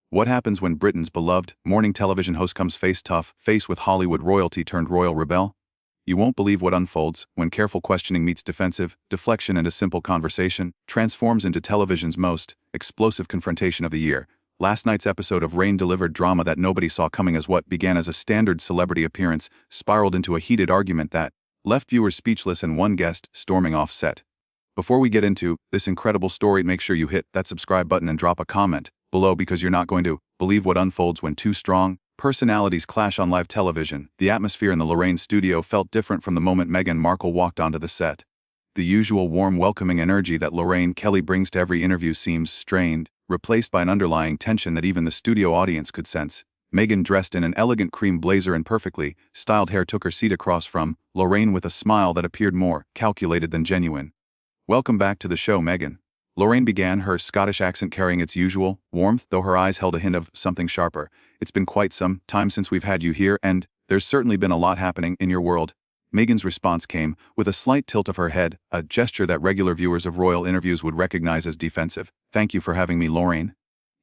What happens when Britain's beloved morning television host comes face with Hollywood royalty turned royal rebel? You won't believe what unfolds when careful questioning meets defensive deflection, and a simple conversation transforms into television's most explosive confrontation of the year. Last night's episode of Reign delivered drama that nobody saw coming, as what began as a standard celebrity appearance spiraled into a heated argument that left viewers speechless and one guest storming off set. Before we get into this incredible story, make sure you hit that subscribe button and drop a comment below, because you're not going to believe what unfolds when two strong personalities clash on live television. The atmosphere in the Lorraine studio felt different from the moment Meghan Markle walked onto the set. The usual warm, welcoming energy that Lorraine Kelly brings to every interview seems strained, replaced by an underlying tension that even the studio audience could sense. Meghan, dressed in an elegant cream blazer and perfectly styled hair, took her seat across from Lorraine with a smile that appeared more calculated than genuine. "Welcome back to the show, Meghan," Lorraine began, her Scottish accent carrying its usual warmth, though her eyes held a hint of something sharper. "It's been quite some time since we've had you here, and there's certainly been a lot happening in your world." Meghan's response came with a slight tilt of her head, a gesture that regular viewers of royal interviews would recognize as defensive. "Thank you for having me, Lorraine.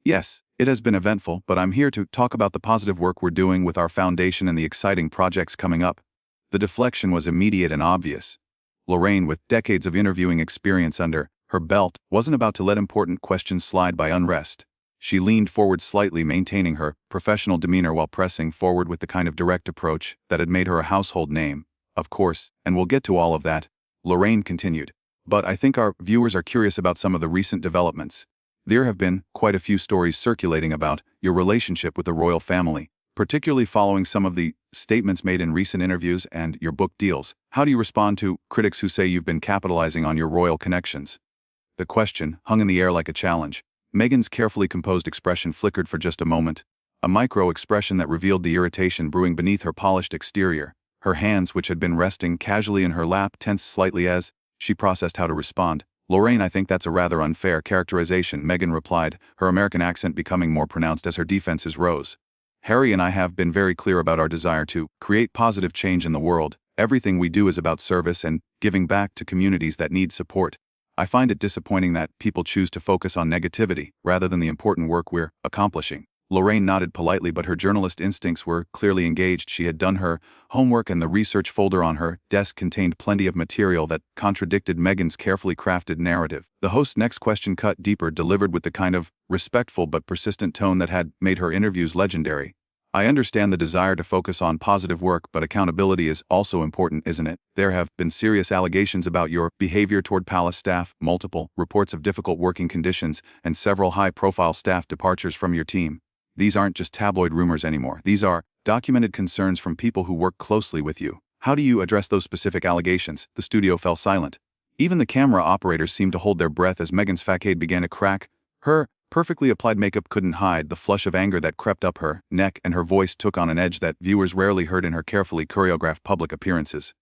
Yes, it has been eventful, but I'm here to talk about the positive work we're doing with our foundation and the exciting projects coming up." The deflection was immediate and obvious. Lorraine, with decades of interviewing experience under her belt, wasn't about to let important questions slide by unrest. She leaned forward slightly, maintaining her professional demeanor while pressing forward with the kind of direct approach that had made her a household name. "Of course, and we'll get to all of that," Lorraine continued. "But I think our viewers are curious about some of the recent developments. There have been quite a few stories circulating about your relationship with the royal family, particularly following some of the statements made in recent interviews and your book deals. How do you respond to critics who say you've been capitalizing on your royal connections?" The question hung in the air like a challenge. Meghan's carefully composed expression flickered for just a moment, a micro-expression that revealed the irritation brewing beneath her polished exterior. Her hands, which had been resting casually in her lap, tensed slightly as she processed how to respond. "Lorraine, I think that's a rather unfair characterization," Meghan replied, her American accent becoming more pronounced as her defenses rose. "Harry and I have been very clear about our desire to create positive change in the world. Everything we do is about service and giving back to communities that need support. I find it disappointing that people choose to focus on negativity rather than the important work we're accomplishing." Lorraine nodded politely, but her journalist instincts were clearly engaged. She had done her homework, and the research folder on her desk contained plenty of material that contradicted Meghan's carefully crafted narrative. The host's next question cut deeper, delivered with the kind of respectful but persistent tone that had made her interviews legendary. "I understand the desire to focus on positive work, but accountability is also important, isn't it? There have been serious allegations about your behavior toward palace staff, multiple reports of difficult working conditions, and several high-profile staff departures from your team. These aren't just tabloid rumors anymore. These are documented concerns from people who work closely with you. How do you address those specific allegations?" The studio fell silent. Even the camera operators seemed to hold their breath as Meghan's facade began to crack. Her perfectly applied makeup couldn't hide the flush of anger that crept up her neck, and her voice took on an edge that viewers rarely heard in her carefully choreographed public appearances.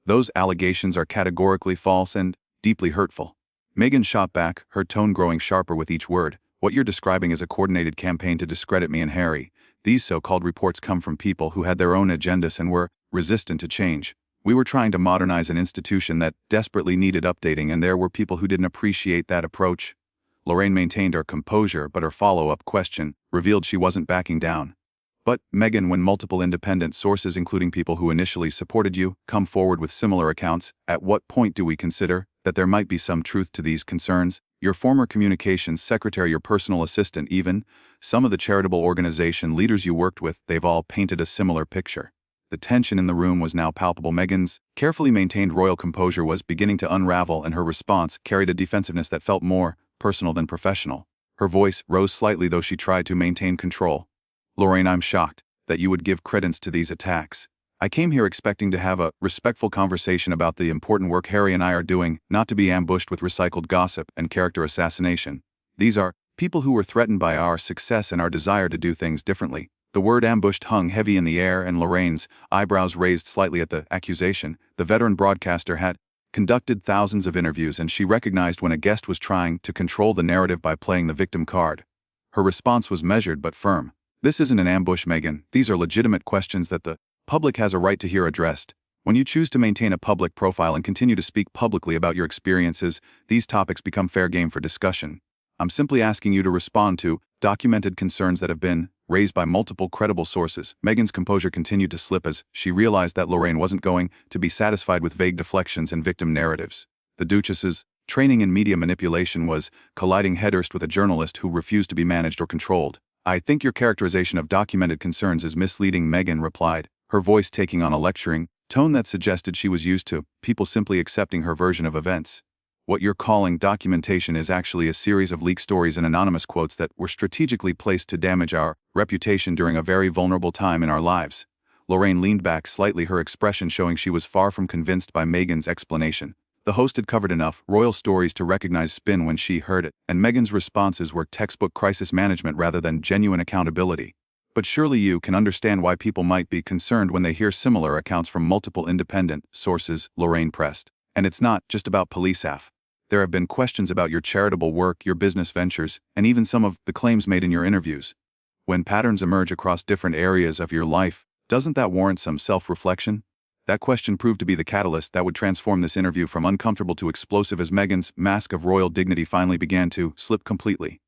"Those allegations are categorically false and deeply hurtful." Meghan shot back, her tone growing sharper with each word. "What you're describing is a coordinated campaign to discredit me and Harry. These so-called reports come from people who had their own agendas and were resistant to change. We were trying to modernize an institution that desperately needed updating, and there were people who didn't appreciate that approach." Lorraine maintained her composure, but her follow-up question revealed she wasn't backing down. "But, Meghan, when multiple independent sources, including people who initially supported you, come forward with similar accounts, at what point do we consider that there might be some truth to these concerns? Your former communications secretary, your personal assistant, even some of the charitable organization leaders you worked with, they've all painted a similar picture." The tension in the room was now palpable. Meghan's carefully maintained royal composure was beginning to unravel, and her response carried a defensiveness that felt more personal than professional. Her voice rose slightly, though she tried to maintain control. "Lorraine, I'm shocked that you would give credence to these attacks. I came here expecting to have a respectful conversation about the important work Harry and I are doing, not to be ambushed with recycled gossip and character assassination. These are people who were threatened by our success and our desire to do things differently." The word ambushed hung heavy in the air, and Lorraine's eyebrows raised slightly at the accusation. The veteran broadcaster had conducted thousands of interviews, and she recognized when a guest was trying to control the narrative by playing the victim card. Her response was measured but firm. "This isn't an ambush, Meghan. These are legitimate questions that the public has a right to hear addressed. When you choose to maintain a public profile and continue to speak publicly about your experiences, these topics become fair game for discussion. I'm simply asking you to respond to documented concerns that have been raised by multiple credible sources. Meghan's composure continued to slip as she realized that Lorraine wasn't going to be satisfied with vague deflections and victim narratives. The Duchess's training in media manipulation was colliding headfirst with a journalist who refused to be managed or controlled. "I think your characterization of documented concerns is misleading," Meghan replied, her voice taking on a lecturing tone that suggested she was used to people simply accepting her version of events. "What you're calling documentation is actually a series of leaked stories and anonymous quotes that were strategically placed to damage our reputation during a very vulnerable time in our lives." Lorraine leaned back slightly, her expression showing she was far from convinced by Meghan's explanation. The host had covered enough royal stories to recognize spin when she heard it, and Meghan's responses were textbook crisis management rather than genuine accountability. "But surely you can understand why people might be concerned when they hear similar accounts from multiple independent sources," Lorraine pressed. "And it's not just about police staff. There have been questions about your charitable work, your business ventures, and even some of the claims made in your interviews. When patterns emerge across different areas of your life, doesn't that warrant some self-reflection?" That question proved to be the catalyst that would transform this interview from uncomfortable to explosive as Meghan's mask of royal dignity finally began to slip completely.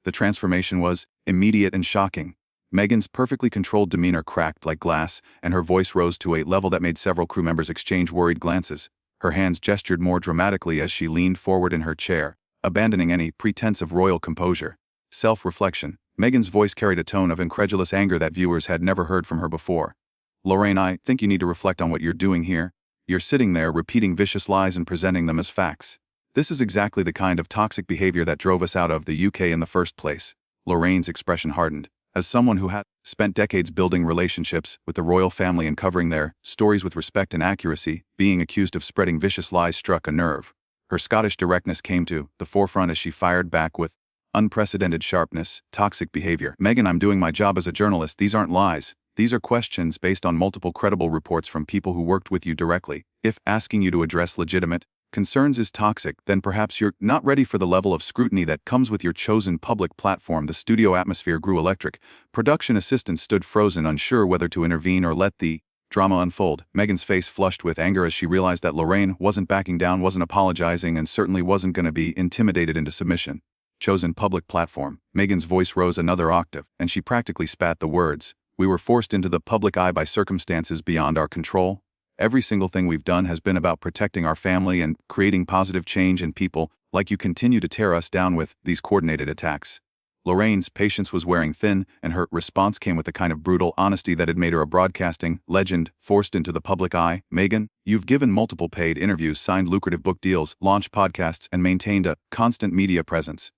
The transformation was immediate and shocking. Meghan's perfectly controlled demeanor cracked like glass, and her voice rose to a level that made several crew members exchange worried glances. Her hands gestured more dramatically as she leaned forward in her chair, abandoning any pretense of royal composure. Self-reflection. Meghan's voice carried a tone of incredulous anger that viewers had never heard from her before. "Lorraine, I think you need to reflect on what you're doing here. You're sitting there repeating vicious lies and presenting them as facts. This is exactly the kind of toxic behavior that drove us out of the UK in the first place." Lorraine's expression hardened. As someone who had spent decades building relationships with the royal family and covering their stories with respect and accuracy, being accused of spreading vicious lies struck a nerve. Her Scottish directness came to the forefront as she fired back with unprecedented sharpness. "Toxic behavior. Meghan, I'm doing my job as a journalist. These aren't lies. These are questions based on multiple credible reports from people who worked with you directly. If asking you to address legitimate concerns is toxic, then perhaps you're not ready for the level of scrutiny that comes with your chosen public platform." The studio atmosphere grew electric. Production assistants stood frozen, unsure whether to intervene or let the drama unfold. Meghan's face flushed with anger as she realized that Lorraine wasn't backing down, wasn't apologizing, and certainly wasn't going to be intimidated into submission. "Chosen public platform." Meghan's voice rose another octave, and she practically spat the words. "We were forced into the public eye by circumstances beyond our control. Every single thing we've done has been about protecting our family and creating positive change in people, like you continue to tear us down with these coordinated attacks." Lorraine's patience was wearing thin, and her response came with the kind of brutal honesty that had made her a broadcasting legend forced into the public eye. "Meghan, you've given multiple paid interviews, signed lucrative book deals, launched podcasts, and maintained a constant media presence.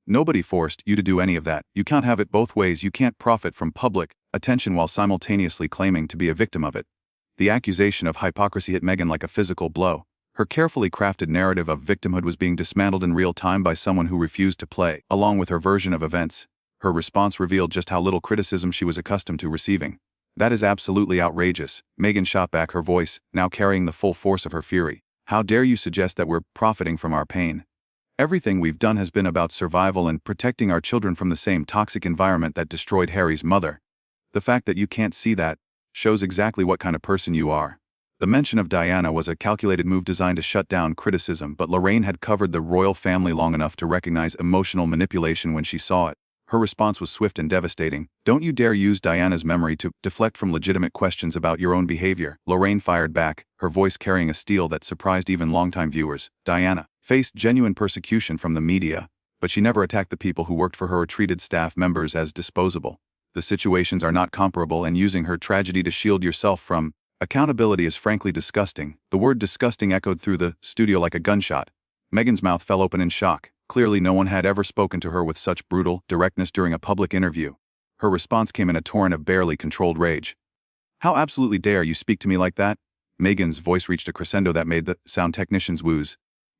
Nobody forced you to do any of that. You can't have it both ways. You can't profit from public attention while simultaneously claiming to be a victim of it." The accusation of hypocrisy hit Meghan like a physical blow. Her carefully crafted narrative of victimhood was being dismantled in real time by someone who refused to play along with her version of events. Her response revealed just how little criticism she was accustomed to receiving. "That is absolutely outrageous." Meghan shot back, her voice now carrying the full force of her fury. "How dare you suggest that we're profiting from our pain? Everything we've done has been about survival and protecting our children from the same toxic environment that destroyed Harry's mother. The fact that you can't see that shows exactly what kind of person you are." The mention of Diana was a calculated move designed to shut down criticism, but Lorraine had covered the royal family long enough to recognize emotional manipulation when she saw it. Her response was swift and devastating. "Don't you dare use Diana's memory to deflect from legitimate questions about your own behavior." Lorraine fired back, her voice carrying a steel that surprised even longtime viewers. "Diana faced genuine persecution from the media, but she never attacked the people who worked for her or treated staff members as disposable. The situations are not comparable, and using her tragedy to shield yourself from accountability is frankly disgusting." The word disgusting echoed through the studio like a gunshot. Meghan's mouth fell open in shock. Clearly no one had ever spoken to her with such brutal directness during a public interview. Her response came in a torrent of barely controlled rage. "How absolutely dare you speak to me like that?" Meghan's voice reached a crescendo that made the sound technicians wooze.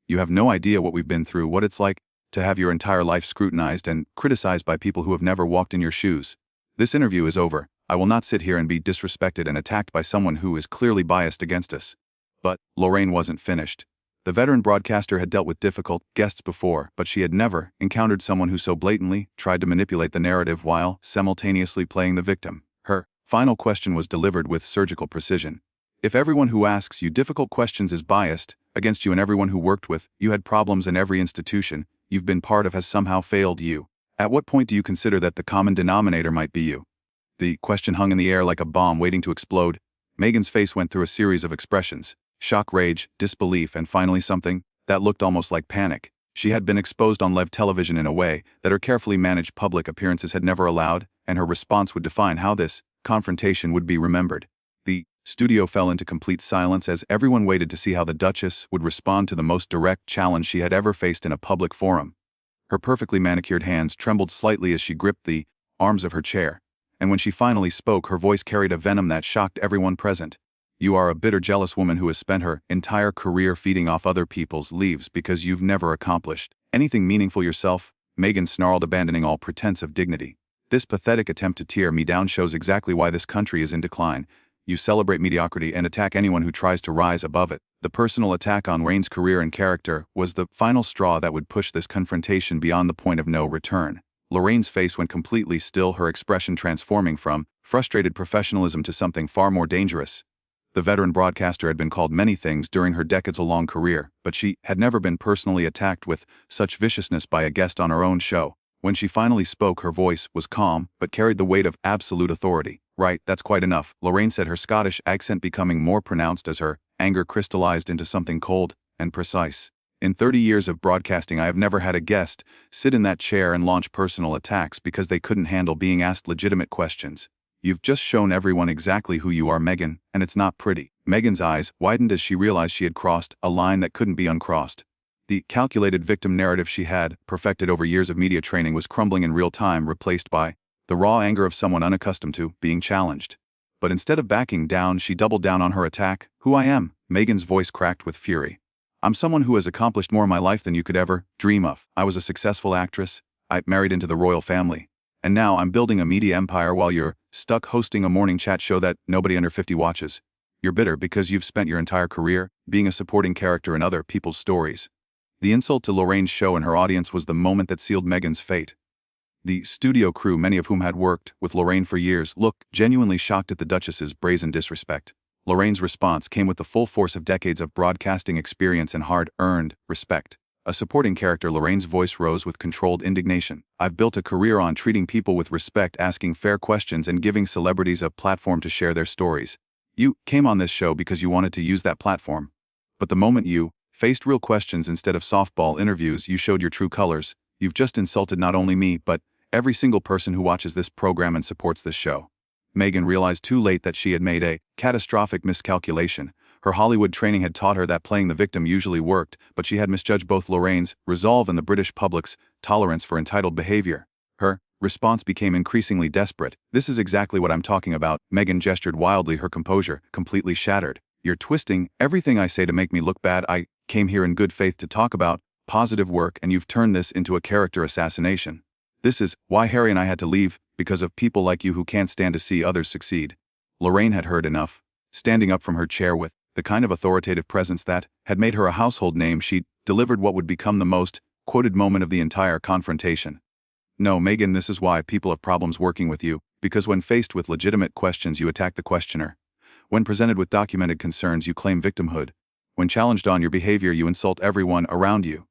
"You have no idea what we've been through, what it's like to have your entire life scrutinized and criticized by people who have never walked in your shoes. This interview is over. I will not sit here and be disrespected and attacked by someone who is clearly biased against us." But Lorraine wasn't finished. The veteran broadcaster had dealt with difficult guests before, but she had never encountered someone who so blatantly tried to manipulate the narrative while simultaneously playing the victim. Her final question was delivered with surgical precision. "If everyone who asks you difficult questions is biased against you and everyone who worked with you had problems in every institution you've been part of has somehow failed you At what point do you consider that the common denominator might be you? The question hung in the air like a bomb waiting to explode. Meghan's face went through a series of expressions: shock, rage, disbelief, and finally something that looked almost like panic. She had been exposed on live television in a way that her carefully managed public appearances had never allowed, and her response would define how this confrontation would be remembered. The studio fell into complete silence as everyone waited to see how the Duchess would respond to the most direct challenge she had ever faced in a public forum. Her perfectly manicured hands trembled slightly as she gripped the arms of her chair, and when she finally spoke, her voice carried a venom that shocked everyone present. You are a bitter, jealous woman who has spent her entire career feeding off other people's lives because you've never accomplished anything meaningful yourself, Meghan snarled, abandoning all pretense of dignity. This pathetic attempt to tear me down shows exactly why this country is in decline. You celebrate mediocrity and attack anyone who tries to rise above it. The personal attack on Lorraine's career and character was the final straw that would push this confrontation beyond the point of no return. Lorraine's face went completely still, her expression transforming from frustrated professionalism to something far more dangerous. The veteran broadcaster had been called many things during her decades-long career, but she had never been personally attacked with such viciousness by a guest on her own show. When she finally spoke, her voice was calm, but carried the weight of absolute authority. Right, that's quite enough, Lorraine said, her Scottish accent becoming more pronounced as her anger crystallized into something cold and precise. In 30 years of broadcasting, I have never had a guest sit in that chair and launch personal attacks because they couldn't handle being asked legitimate questions. You've just shown everyone exactly who you are, Meghan, and it's not pretty. Meghan's eyes widened as she realized she had crossed a line that couldn't be uncrossed. The calculated victim narrative she had perfected over years of media training was crumbling in real time, replaced by the raw anger of someone unaccustomed to being challenged. But instead of backing down, she doubled down on her attack. Who I am? Meghan's voice cracked with fury. I'm someone who has accomplished more in my life than you could ever dream of. I was a successful actress. I married into the royal family. And now I'm building a media empire while you're stuck hosting a morning chat show that nobody under 50 watches. You're bitter because you've spent your entire career being a supporting character in other people's stories. The insult to Lorraine's show and her audience was the moment that sealed Meghan's fate. The studio crew, many of whom had worked with Lorraine for years, looked genuinely shocked at the Duchess's brazen disrespect. Lorraine's response came with the full force of decades of broadcasting experience and hard-earned respect. A supporting character, Lorraine's voice rose with controlled indignation. I've built a career on treating people with respect, asking fair questions, and giving celebrities a platform to share their stories. You came on this show because you wanted to use that platform. But the moment you faced real questions instead of softball interviews, you showed your true colors. You've just insulted not only me, but every single person who watches this program and supports this show. Meghan realized too late that she had made a catastrophic miscalculation. Her Hollywood training had taught her that playing the victim usually worked, but she had misjudged both Lorraine's resolve and the British public's tolerance for entitled behavior. Her response became increasingly desperate. This is exactly what I'm talking about. Meghan gestured wildly, her composure completely shattered. You're twisting everything I say to make me look bad. I came here in good faith to talk about positive work, and you've turned this into a character assassination. This is why Harry and I had to leave, because of people like you who can't stand to see others succeed. Lorraine had heard enough. Standing up from her chair with the kind of authoritative presence that had made her a household name, she delivered what would become the most quoted moment of the entire confrontation. No, Meghan, this is why people have problems working with you, because when faced with legitimate questions, you attack the questioner. When presented with documented concerns, you claim victimhood. When challenged on your behavior, you insult everyone around you.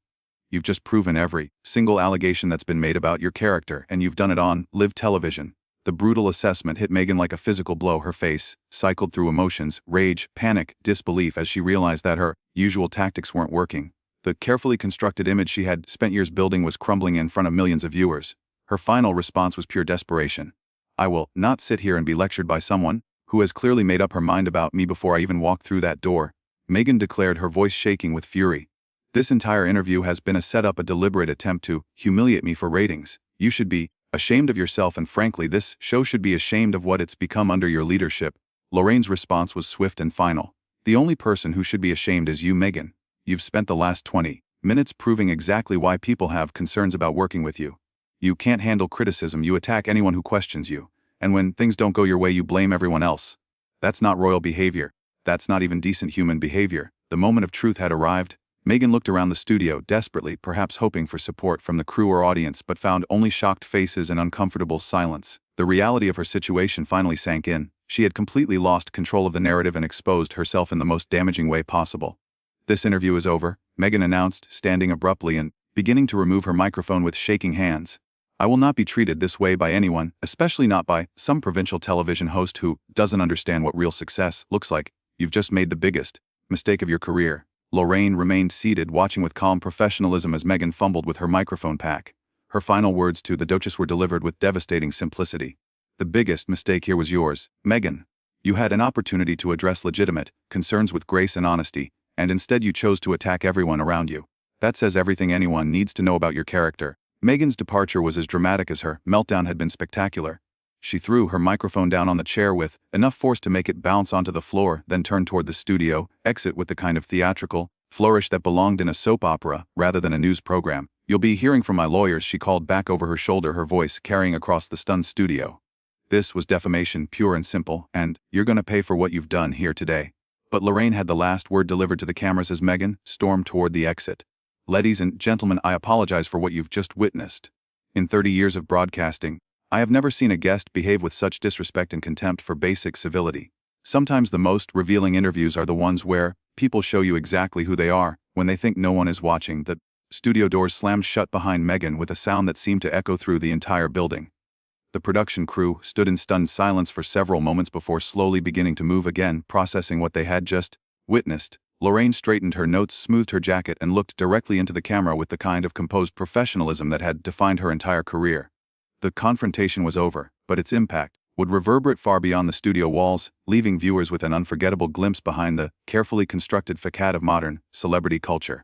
You've just proven every single allegation that's been made about your character, and you've done it on live television. The brutal assessment hit Meghan like a physical blow. Her face cycled through emotions: rage, panic, disbelief, as she realized that her usual tactics weren't working. The carefully constructed image she had spent years building was crumbling in front of millions of viewers. Her final response was pure desperation. I will not sit here and be lectured by someone who has clearly made up her mind about me before I even walk through that door, Meghan declared, her voice shaking with fury. This entire interview has been a setup, a deliberate attempt to humiliate me for ratings. You should be ashamed of yourself, and frankly, this show should be ashamed of what it's become under your leadership. Lorraine's response was swift and final. The only person who should be ashamed is you, Meghan. You've spent the last 20 minutes proving exactly why people have concerns about working with you. You can't handle criticism, you attack anyone who questions you, and when things don't go your way, you blame everyone else. That's not royal behavior. That's not even decent human behavior. The moment of truth had arrived. Meghan looked around the studio desperately, perhaps hoping for support from the crew or audience, but found only shocked faces and uncomfortable silence. The reality of her situation finally sank in. She had completely lost control of the narrative and exposed herself in the most damaging way possible. This interview is over, Meghan announced, standing abruptly and beginning to remove her microphone with shaking hands. I will not be treated this way by anyone, especially not by some provincial television host who doesn't understand what real success looks like. You've just made the biggest mistake of your career. Lorraine remained seated, watching with calm professionalism as Meghan fumbled with her microphone pack. Her final words to the Duchess were delivered with devastating simplicity. The biggest mistake here was yours, Meghan. You had an opportunity to address legitimate concerns with grace and honesty, and instead you chose to attack everyone around you. That says everything anyone needs to know about your character. Meghan's departure was as dramatic as her meltdown had been spectacular. She threw her microphone down on the chair with enough force to make it bounce onto the floor, then turned toward the studio exit with the kind of theatrical flourish that belonged in a soap opera rather than a news program. You'll be hearing from my lawyers, she called back over her shoulder, her voice carrying across the stunned studio. This was defamation, pure and simple, and you're gonna pay for what you've done here today. But Lorraine had the last word delivered to the cameras as Meghan stormed toward the exit. Ladies and gentlemen, I apologize for what you've just witnessed. In 30 years of broadcasting, I have never seen a guest behave with such disrespect and contempt for basic civility. Sometimes the most revealing interviews are the ones where people show you exactly who they are when they think no one is watching. The studio doors slammed shut behind Meghan with a sound that seemed to echo through the entire building. The production crew stood in stunned silence for several moments before slowly beginning to move again, processing what they had just witnessed. Lorraine straightened her notes, smoothed her jacket, and looked directly into the camera with the kind of composed professionalism that had defined her entire career. The confrontation was over, but its impact would reverberate far beyond the studio walls, leaving viewers with an unforgettable glimpse behind the carefully constructed facade of modern celebrity culture.